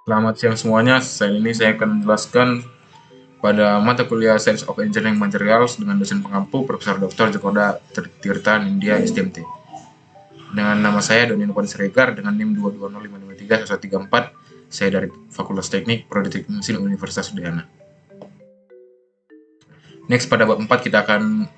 Selamat siang semuanya. Saya akan menjelaskan pada mata kuliah Science of Engineering Materials dengan dosen pengampu Profesor Dr. Jokoda Tirta Nindya STMT. Dengan nama saya Doni Nupani Siregar dengan NIM 22055531134. Saya dari Fakultas Teknik Prodi Teknik Mesin Universitas Udayana. Next, pada bab 4 kita akan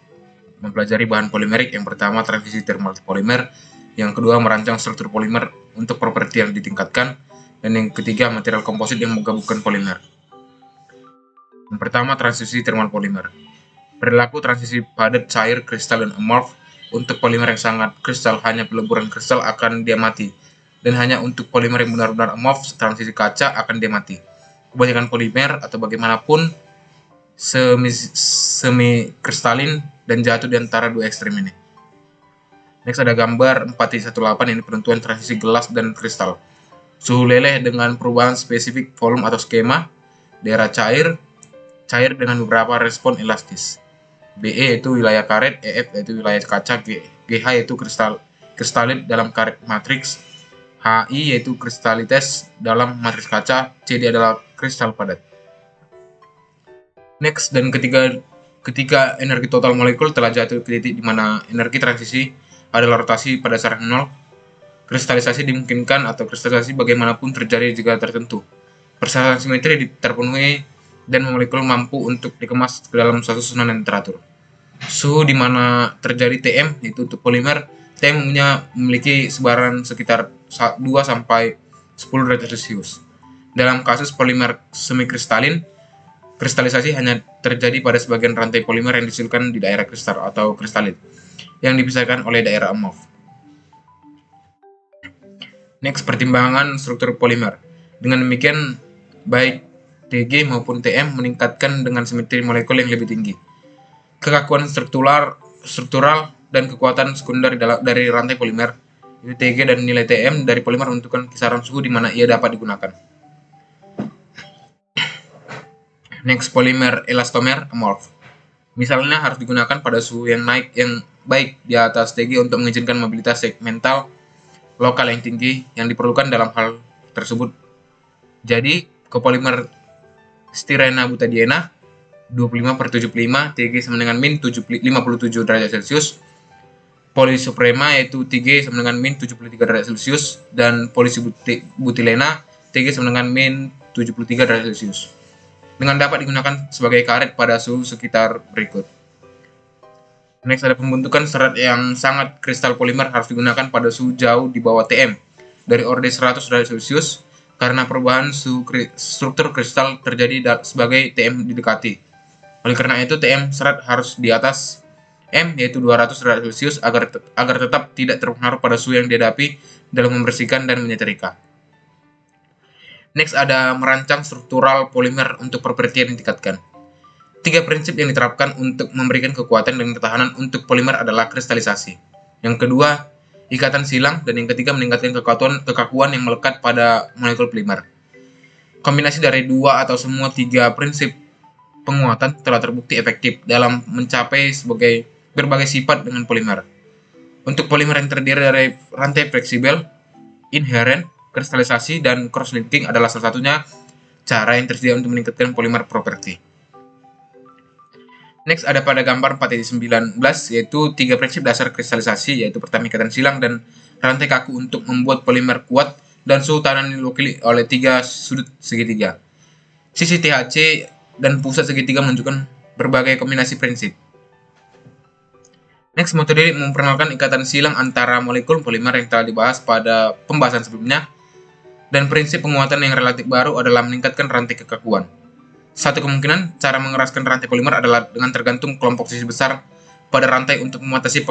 mempelajari bahan polimerik. Yang pertama, transisi thermal polimer. Yang kedua, merancang struktur polimer untuk properti yang ditingkatkan. Dan yang ketiga, material komposit yang menggabungkan polimer. Yang pertama, transisi thermal polimer. Perilaku transisi padat, cair, kristal, dan amorf. Untuk polimer yang sangat kristal, hanya peleburan kristal akan dia mati. Dan hanya untuk polimer yang benar-benar amorf, transisi kaca akan dia mati. Kebanyakan polimer atau bagaimanapun semi kristalin dan jatuh di antara dua ekstrem ini. Next ada gambar 4.18 ini penentuan transisi gelas dan kristal. Suhu leleh dengan perubahan spesifik volume atau skema. Daerah cair dengan beberapa respon elastis. BE yaitu wilayah karet, EF yaitu wilayah kaca, GH yaitu kristalit dalam karet matriks, HI yaitu kristalitas dalam matriks kaca, CD adalah kristal padat. Next, dan ketika energi total molekul telah jatuh ke titik di mana energi transisi adalah rotasi pada dasar 0, kristalisasi dimungkinkan atau kristalisasi bagaimanapun terjadi jika tertentu. Persyaratan simetri terpenuhi dan molekul mampu untuk dikemas ke dalam suatu susunan yang teratur. Suhu di mana terjadi TM, yaitu untuk polimer, TM memiliki sebaran sekitar 2 sampai 10 derajat Celcius. Dalam kasus polimer semikristalin, kristalisasi hanya terjadi pada sebagian rantai polimer yang dihasilkan di daerah kristal atau kristalit, yang dipisahkan oleh daerah amorf. Next, pertimbangan struktur polimer. Dengan demikian, baik TG maupun TM meningkatkan dengan simetri molekul yang lebih tinggi. Kekakuan struktural dan kekuatan sekunder dari rantai polimer, itu TG dan nilai TM dari polimer menentukan kisaran suhu di mana ia dapat digunakan. Next, polimer elastomer amorf. Misalnya harus digunakan pada suhu yang baik di atas TG untuk mengizinkan mobilitas segmental lokal yang tinggi yang diperlukan dalam hal tersebut. Jadi, kopolimer styrena butadiena 25/75 TG sama dengan min 57 derajat Celcius. Polisoprema yaitu TG sama dengan min 73 derajat Celcius dan polisibutilena TG sama dengan min 73 derajat Celcius. Dengan dapat digunakan sebagai karet pada suhu sekitar berikut. Next ada pembentukan serat yang sangat kristal polimer harus digunakan pada suhu jauh di bawah TM dari orde 100 derajat Celcius karena perubahan suhu struktur kristal terjadi sebagai TM didekati. Oleh karena itu TM serat harus di atas M yaitu 200 derajat Celcius agar tetap tidak terpengaruh pada suhu yang dihadapi dalam membersihkan dan menyetrika. Next ada merancang struktural polimer untuk properti yang ditingkatkan. 3 prinsip yang diterapkan untuk memberikan kekuatan dan ketahanan untuk polimer adalah kristalisasi. Yang kedua, ikatan silang, dan yang ketiga meningkatkan kekakuan yang melekat pada molekul polimer. Kombinasi dari 2 atau semua 3 prinsip penguatan telah terbukti efektif dalam mencapai berbagai sifat dengan polimer. Untuk polimer yang terdiri dari rantai fleksibel, inherent, kristalisasi, dan cross-linking adalah salah satunya cara yang tersedia untuk meningkatkan polimer property. Next ada pada gambar 4.19 yaitu 3 prinsip dasar kristalisasi, yaitu pertama ikatan silang dan rantai kaku untuk membuat polimer kuat dan suhu tahanan diwakili oleh 3 sudut segitiga. Sisi THC dan pusat segitiga menunjukkan berbagai kombinasi prinsip. Next, metode memperkenalkan ikatan silang antara molekul polimer yang telah dibahas pada pembahasan sebelumnya, dan prinsip penguatan yang relatif baru adalah meningkatkan rantai kekakuan. Satu kemungkinan cara mengeraskan rantai polimer adalah dengan tergantung kelompok sisi besar pada rantai untuk mengatasi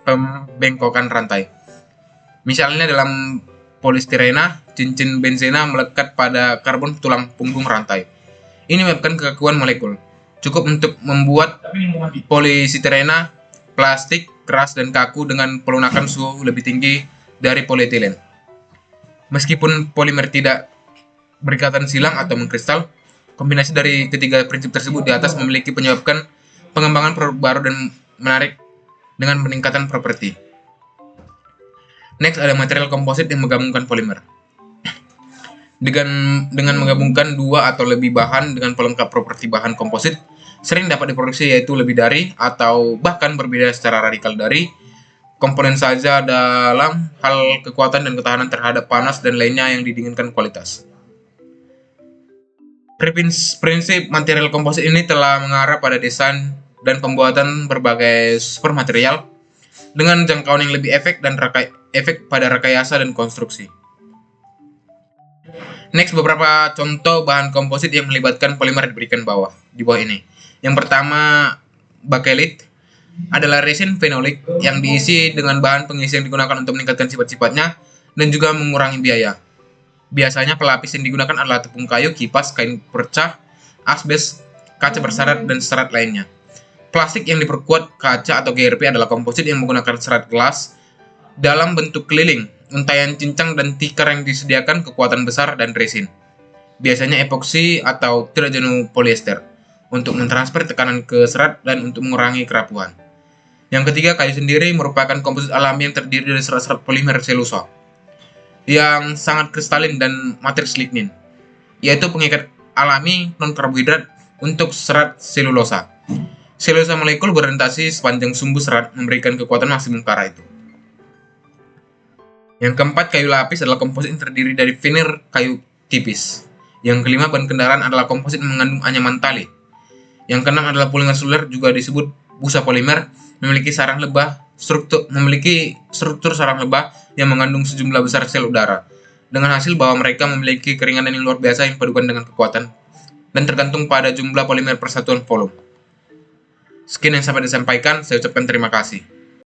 pembengkokan rantai. Misalnya dalam polistirena, cincin benzena melekat pada karbon tulang punggung rantai. Ini menyebabkan kekakuan molekul. Cukup untuk membuat polistirena plastik keras dan kaku dengan pelunakan suhu lebih tinggi dari polietilen. Meskipun polimer tidak berikatan silang atau mengkristal, kombinasi dari ketiga prinsip tersebut di atas menyebabkan pengembangan produk baru dan menarik dengan peningkatan properti. Next ada material komposit yang menggabungkan polimer. Dengan menggabungkan dua atau lebih bahan dengan pelengkap properti bahan komposit, sering dapat diproduksi yaitu lebih dari atau bahkan berbeda secara radikal dari komponen saja dalam hal kekuatan dan ketahanan terhadap panas dan lainnya yang didinginkan kualitas. Prinsip material komposit ini telah mengarah pada desain dan pembuatan berbagai supermaterial dengan jangkauan yang lebih efek pada rekayasa dan konstruksi. Next, beberapa contoh bahan komposit yang melibatkan polimer diberikan di bawah ini. Yang pertama, bakelit adalah resin fenolik yang diisi dengan bahan pengisi yang digunakan untuk meningkatkan sifat-sifatnya dan juga mengurangi biaya. Biasanya pelapis yang digunakan adalah tepung kayu, kipas, kain percah, asbes, kaca berserat, dan serat lainnya. Plastik yang diperkuat kaca atau GRP adalah komposit yang menggunakan serat gelas dalam bentuk keliling, untaian cincang dan tikar yang disediakan kekuatan besar dan resin. Biasanya epoksi atau tidak jenuh polyester untuk mentransfer tekanan ke serat dan untuk mengurangi kerapuhan. Yang ketiga, kayu sendiri merupakan komposit alami yang terdiri dari serat-serat polimer selulosa yang sangat kristalin dan matriks lignin, yaitu pengikat alami non-karbohidrat untuk serat selulosa. Selulosa molekul berorientasi sepanjang sumbu serat memberikan kekuatan maksimum ke arah itu. Yang keempat, kayu lapis adalah komposit yang terdiri dari veneer kayu tipis. Yang kelima, ban kendaraan adalah komposit yang mengandung anyaman tali. Yang keenam adalah polymer seluler, juga disebut busa polimer, memiliki struktur sarang lebah yang mengandung sejumlah besar sel udara, dengan hasil bahwa mereka memiliki keringanan yang luar biasa yang padukan dengan kekuatan dan tergantung pada jumlah polimer persatuan volume. Sekian yang sampai disampaikan, saya ucapkan terima kasih.